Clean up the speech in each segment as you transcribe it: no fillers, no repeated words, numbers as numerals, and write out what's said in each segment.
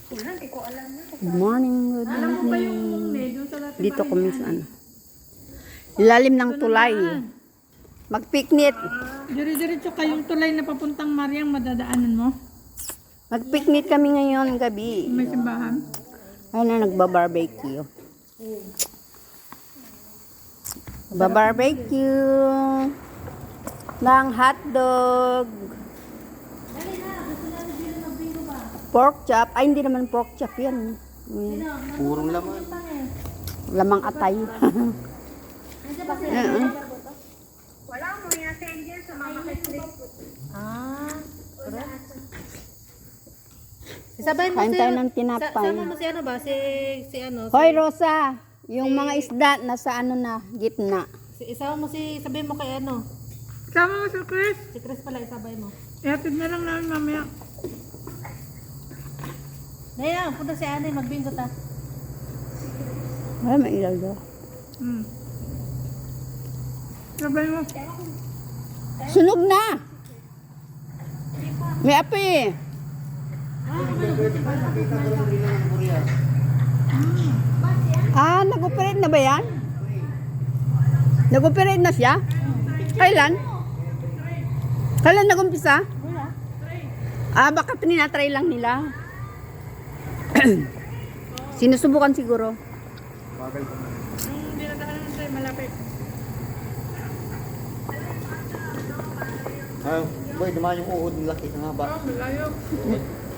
Good morning, good Alam mo ba morning. yung medyo sa dati Dito kami sa ano. Ilalim ng tulay. Mag-picnic. Dire-diretso kayong tulay na papuntang Mariang madadaanan mo. Mag-picnic kami ngayon gabi. May simbahan. Ay na, nagbabarbecue. Babarbecue ng hotdog. Pork chop. Ay, hindi naman pork chop yan. Purong laman. Lamang atay. Wala mo yung attendance sa mga street food. Isabay mo Kain tayo ng tinapay. Sama mo si ano ba? Si ano? Hoy, Rosa. Yung mga isda nasa ano na, gitna. Isama mo sabay mo kay ano? Sama mo si Chris. Si Chris pala isabay mo. Ihatid na lang namin mamaya. Naya, punta si Anay, magbingo ta. Ay, may ilaw daw. Sabay mo. Sunog na! May api. Ah, nag-operate na ba yan? Nag-operate na siya? Kailan? Kailan nag-umpisa? Ah, baka tinatry lang nila. Sinusubukan siguro. Hindi na daanan tayo, malapit. Ah, boy, dumaan yung uhod ng laki ng haba. Layo.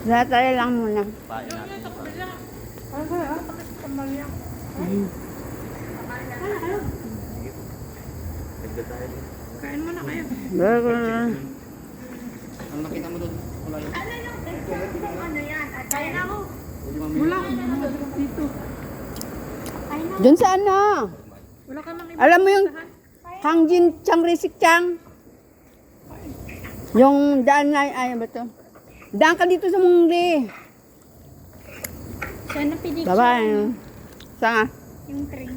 Tinatry lang muna. Pain natin. Okay, takit sa Mariang. Nagda tayo. Kain mo na kayo. Ang nakita mo doon, wala yun. Ano yan? At kaya na ako. Wala. Dito. Doon sa ano? Wala ka mang iba. Alam mo yung Hangjin Chang Risik Chang? Yung daan na, ay ba to? Daan ka dito sa Mungli. Sana pinig Bye-bye. Saan nga? yung train.